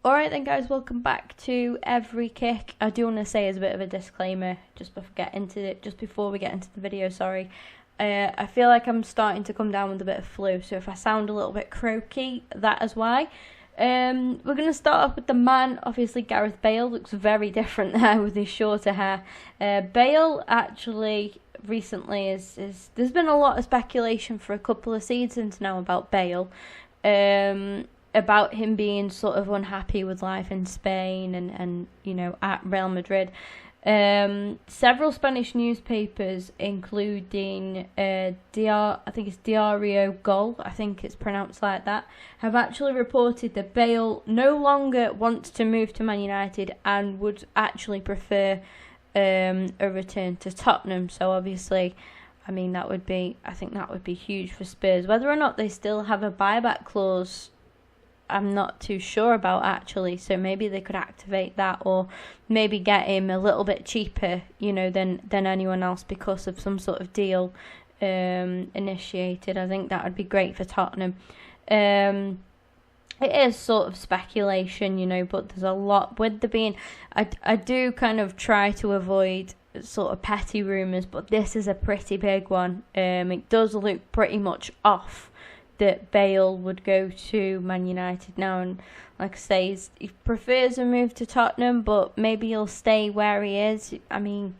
Alright then guys, welcome back to Every Kick. I do want to say as a bit of a disclaimer, just before we get into the video, sorry. I feel like I'm starting to come down with a bit of flu, so if I sound a little bit croaky, that is why. We're going to start off with the man. Obviously Gareth Bale looks very different there with his shorter hair. Bale actually recently there's been a lot of speculation for a couple of seasons now about Bale. About him being sort of unhappy with life in Spain and you know, at Real Madrid. Several Spanish newspapers, including I think it's Diario Gol, I think it's pronounced like that, have actually reported that Bale no longer wants to move to Man United and would actually prefer a return to Tottenham. So obviously, I mean, I think that would be huge for Spurs. Whether or not they still have a buyback clause, I'm not too sure about actually, so maybe they could activate that, or maybe get him a little bit cheaper, you know, than anyone else because of some sort of deal initiated. I think that would be great for Tottenham. It is sort of speculation, you know, but there's a lot with the being. I do kind of try to avoid sort of petty rumours, but this is a pretty big one. It does look pretty much off that Bale would go to Man United now, and like I say, he prefers a move to Tottenham, but maybe he'll stay where he is. I mean,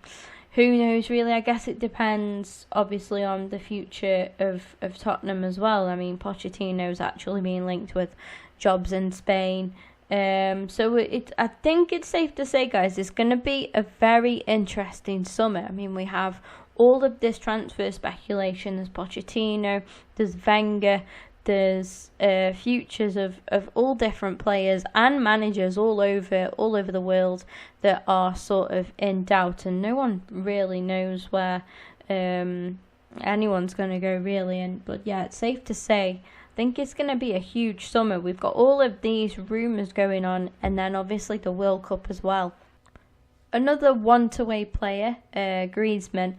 who knows really? I guess it depends obviously on the future of Tottenham as well. I mean, Pochettino's actually being linked with jobs in Spain. So I think it's safe to say, guys, it's going to be a very interesting summer. I mean, we have all of this transfer speculation. There's Pochettino, there's Wenger, there's futures of all different players and managers all over the world that are sort of in doubt, and no one really knows where anyone's going to go really. But yeah, it's safe to say, I think it's going to be a huge summer. We've got all of these rumours going on, and then obviously the World Cup as well. Another one-to-way player, Griezmann.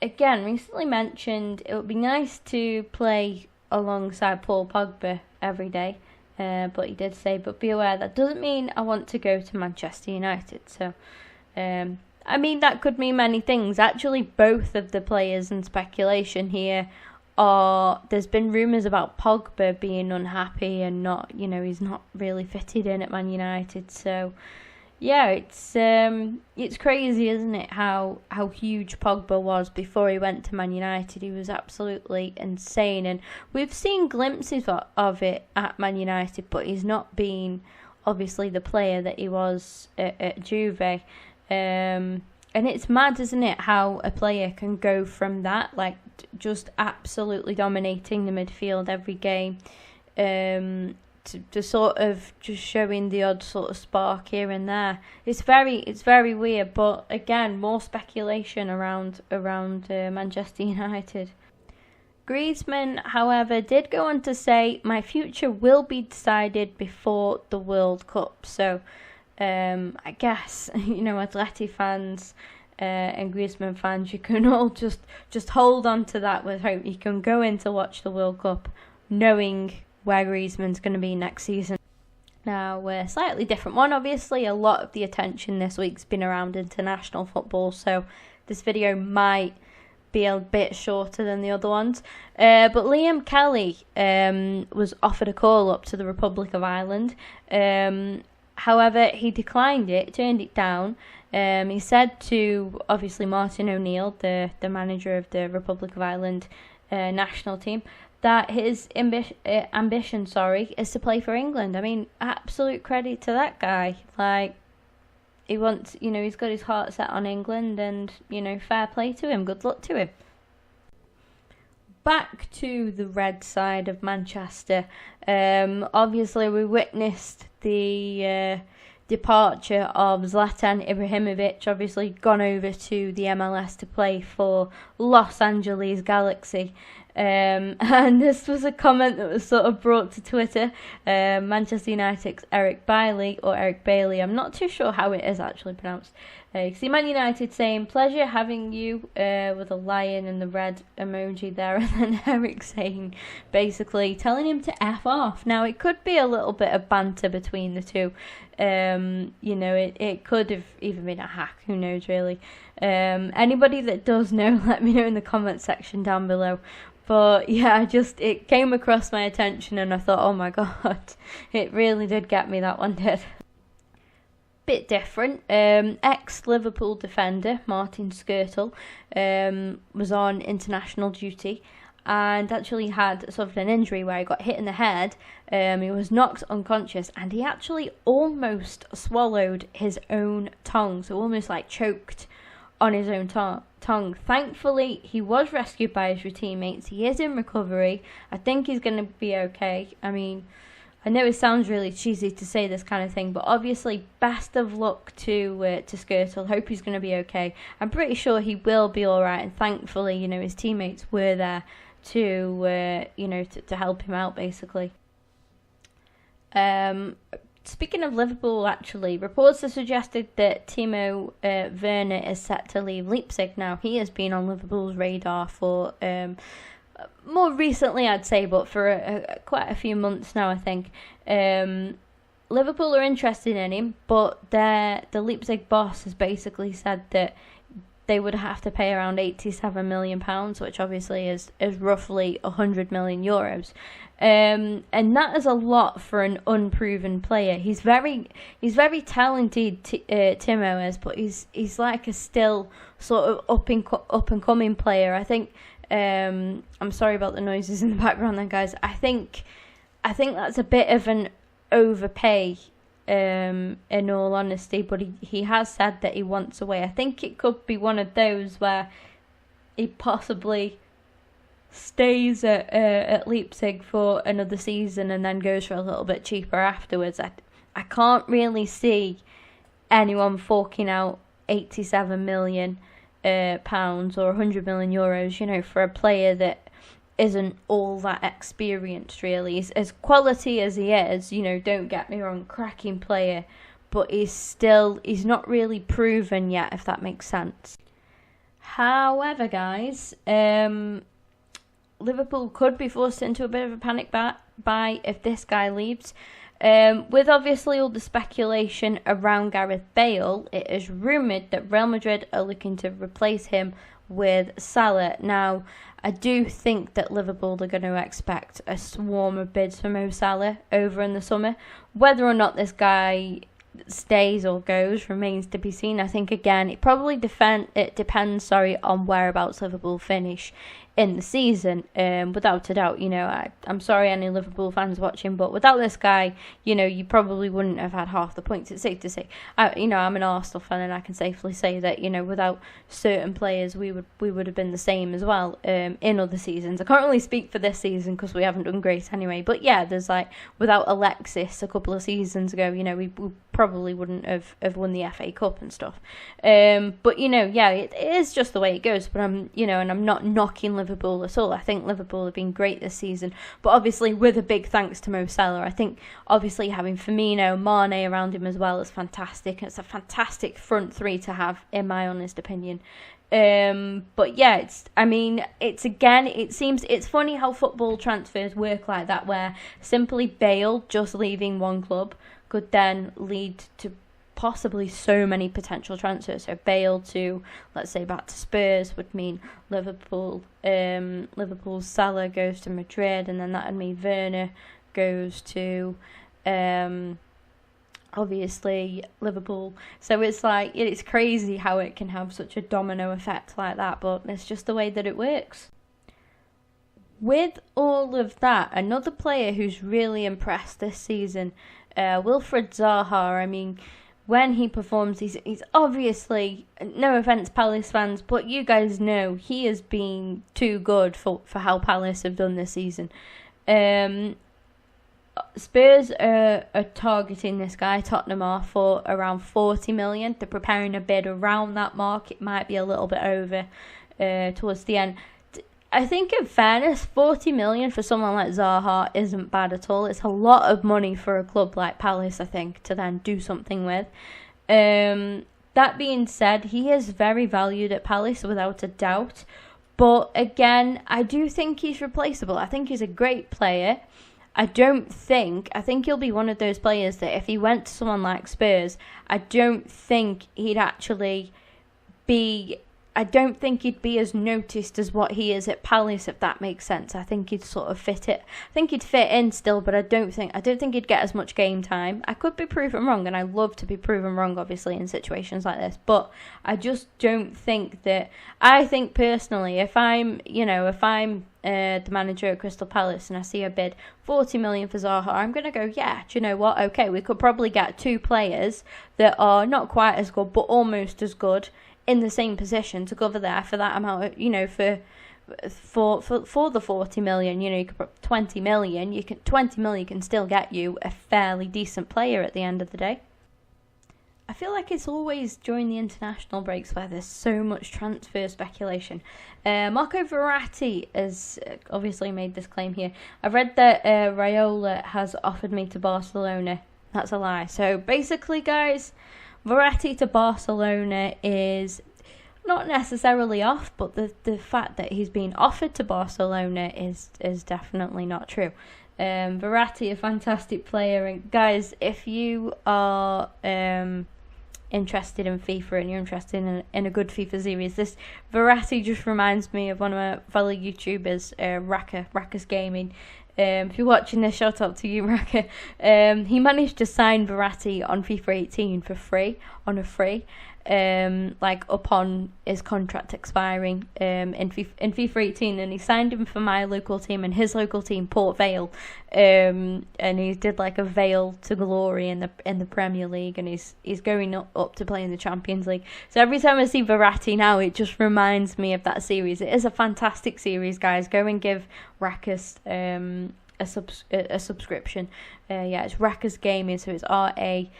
Again, recently mentioned it would be nice to play alongside Paul Pogba every day, but he did say, but be aware that doesn't mean I want to go to Manchester United. So, I mean, that could mean many things. Actually, both of the players in speculation here there's been rumours about Pogba being unhappy and not, you know, he's not really fitted in at Man United. So yeah, it's crazy, isn't it, how huge Pogba was before he went to Man United. He was absolutely insane, and we've seen glimpses of it at Man United, but he's not been obviously the player that he was at Juve. And it's mad, isn't it, how a player can go from that, like just absolutely dominating the midfield every game, to sort of just showing the odd sort of spark here and there. It's very weird, but again, more speculation around Manchester United. Griezmann, however, did go on to say, "My future will be decided before the World Cup." So, I guess, you know, Atleti fans and Griezmann fans, you can all just hold on to that with hope. You can go in to watch the World Cup knowing where Griezmann's going to be next season. Now, a slightly different one. Obviously, a lot of the attention this week's been around international football, so this video might be a bit shorter than the other ones. But Liam Kelly was offered a call up to the Republic of Ireland. However, he declined it, turned it down. He said to, obviously, Martin O'Neill, the manager of the Republic of Ireland national team, that his ambition is to play for England. I mean, absolute credit to that guy. Like, he wants, you know, he's got his heart set on England, and, you know, fair play to him. Good luck to him. Back to the red side of Manchester. Obviously, we witnessed the departure of Zlatan Ibrahimovic, obviously gone over to the MLS to play for Los Angeles Galaxy. And this was a comment that was sort of brought to Twitter. Manchester United's Eric Bailey, I'm not too sure how it is actually pronounced, See, Man United saying, pleasure having you, with a lion and the red emoji there. And then Eric saying, basically, telling him to F off. Now, it could be a little bit of banter between the two. It could have even been a hack. Who knows, really. Anybody that does know, let me know in the comment section down below. But yeah, it came across my attention and I thought, oh my god, it really did get me, that one did. Bit different. Ex-Liverpool defender Martin Skrtel was on international duty and actually had sort of an injury where he got hit in the head. He was knocked unconscious and he actually almost swallowed his own tongue, so almost like choked on his own tongue. Thankfully, he was rescued by his teammates. He is in recovery. I think he's going to be okay. I mean, I know it sounds really cheesy to say this kind of thing, but obviously, best of luck to Skrtel. Hope he's going to be okay. I'm pretty sure he will be all right, and thankfully, his teammates were there to help him out, basically. Speaking of Liverpool, actually, reports have suggested that Timo Werner is set to leave Leipzig now. He has been on Liverpool's radar for more recently, I'd say, but for quite a few months now, I think. Liverpool are interested in him, but the Leipzig boss has basically said that they would have to pay around £87 million, which obviously is roughly 100 million euros. And that is a lot for an unproven player. He's very talented, Timo is, but he's like a still sort of up and coming player. I think. I'm sorry about the noises in the background, there, guys. I think that's a bit of an overpay. In all honesty, but he has said that he wants away. I think it could be one of those where he possibly stays at Leipzig for another season and then goes for a little bit cheaper afterwards. I can't really see anyone forking out £87 million pounds or 100 million euros, for a player that isn't all that experienced, really. He's as quality as he is, don't get me wrong, cracking player, but he's not really proven yet, if that makes sense. However, guys, Liverpool could be forced into a bit of a panic buy if this guy leaves. With obviously all the speculation around Gareth Bale, it is rumoured that Real Madrid are looking to replace him with Salah. Now, I do think that Liverpool are going to expect a swarm of bids for Mo Salah over in the summer. Whether or not this guy stays or goes remains to be seen. I think, again, it probably depends on whereabouts Liverpool finish in the season, without a doubt. I'm sorry any Liverpool fans watching, but without this guy, you probably wouldn't have had half the points. It's safe to say. I'm an Arsenal fan, and I can safely say that without certain players, we would have been the same as well in other seasons. I can't really speak for this season because we haven't done great anyway. But yeah, there's without Alexis a couple of seasons ago, we probably wouldn't have won the FA Cup and stuff. But it is just the way it goes. But and I'm not knocking Liverpool at all. I think Liverpool have been great this season, but obviously with a big thanks to Mo Salah. I think obviously having Firmino, Mane around him as well is fantastic. It's a fantastic front three to have, in my honest opinion. But yeah, it seems it's funny how football transfers work like that, where simply Bale just leaving one club could then lead to possibly so many potential transfers. So Bale to, let's say, back to Spurs would mean Liverpool. Liverpool's Salah goes to Madrid, and then that would mean Werner goes to obviously Liverpool. So it's crazy how it can have such a domino effect like that, but it's just the way that it works. With all of that, another player who's really impressed this season, Wilfried Zaha. When he performs, he's obviously, no offence Palace fans, but you guys know he has been too good for how Palace have done this season. Spurs are targeting this guy, Tottenham are, for around 40 million. They're preparing a bid around that mark. It might be a little bit over towards the end. I think, in fairness, 40 million for someone like Zaha isn't bad at all. It's a lot of money for a club like Palace, I think, to then do something with. That being said, he is very valued at Palace without a doubt. But again, I do think he's replaceable. I think he's a great player. I think he'll be one of those players that if he went to someone like Spurs, I don't think he'd be as noticed as what he is at Palace, if that makes sense. I think he'd sort of fit it. I think he'd fit in still, but I don't think he'd get as much game time. I could be proven wrong, and I love to be proven wrong, obviously, in situations like this. But I just don't think that. I think personally, if I'm the manager at Crystal Palace and I see a bid 40 million for Zaha, I'm gonna go, yeah. Do you know what? Okay, we could probably get two players that are not quite as good, but almost as good, in the same position to cover there for that amount of, for the 40 million, you could put 20 million, 20 million can still get you a fairly decent player at the end of the day. I feel like it's always during the international breaks where there's so much transfer speculation. Marco Verratti has obviously made this claim here. I've read that Raiola has offered me to Barcelona. That's a lie. So basically, guys, Verratti to Barcelona is not necessarily off, but the fact that he's been offered to Barcelona is definitely not true. Verratti, a fantastic player, and guys, if you are interested in FIFA and you're interested in a good FIFA series, this Verratti just reminds me of one of my fellow YouTubers, Rakka's Gaming. If you're watching this, shout out to you, Rakka. He managed to sign Verratti on FIFA 18 for free, upon his contract expiring in FIFA 18, and he signed him for my local team and his local team, Port Vale, and he did like a Vale to glory in the Premier League, and he's going up to play in the Champions League. So every time I see Verratti now, it just reminds me of that series. It is a fantastic series, guys. Go and give Rakka's a subscription. It's Rakka's Gaming, so it's RACCAS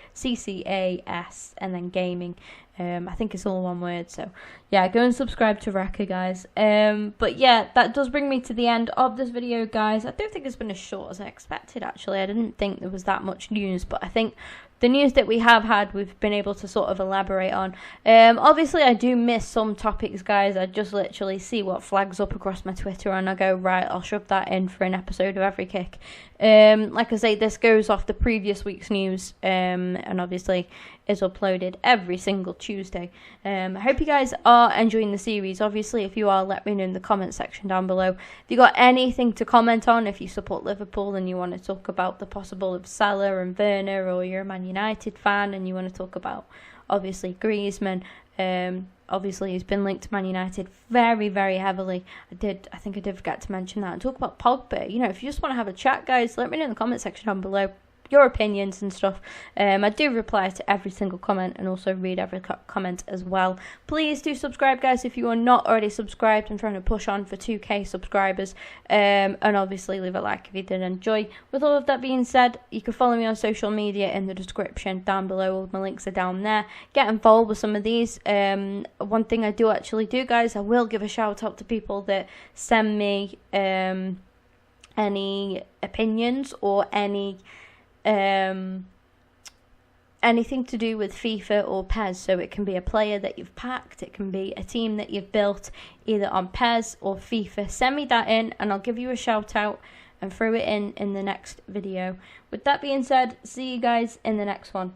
and then gaming. I think it's all one word, so yeah, go and subscribe to Rakka, guys. But yeah, that does bring me to the end of this video, guys. I don't think it's been as short as I expected, actually. I didn't think there was that much news, but I think the news that we have had, we've been able to sort of elaborate on. Obviously, I do miss some topics, guys. I just literally see what flags up across my Twitter, and I go, right, I'll shove that in for an episode of Every Kick. Like I say, this goes off the previous week's news, and obviously is uploaded every single Tuesday. I hope you guys are enjoying the series. Obviously, if you are, let me know in the comment section down below. If you got anything to comment on, if you support Liverpool and you want to talk about the possible of Salah and Werner, or you're a Man United fan and you want to talk about, obviously, Griezmann. Obviously, he's been linked to Man United very, very heavily. I think I did forget to mention that. And talk about Pogba. If you just want to have a chat, guys, let me know in the comment section down below your opinions and stuff. I do reply to every single comment and also read every comment as well. Please do subscribe, guys, if you are not already subscribed. I'm trying to push on for 2k subscribers, and obviously leave a like if you did enjoy. With all of that being said, you can follow me on social media in the description down below. All my links are down there. Get involved with some of these. One thing I do actually do, guys, I will give a shout out to people that send me any opinions or anything to do with FIFA or PES. So it can be a player that you've packed, it can be a team that you've built either on PES or FIFA. Send me that in and I'll give you a shout out and throw it in the next video. With that being said, see you guys in the next one.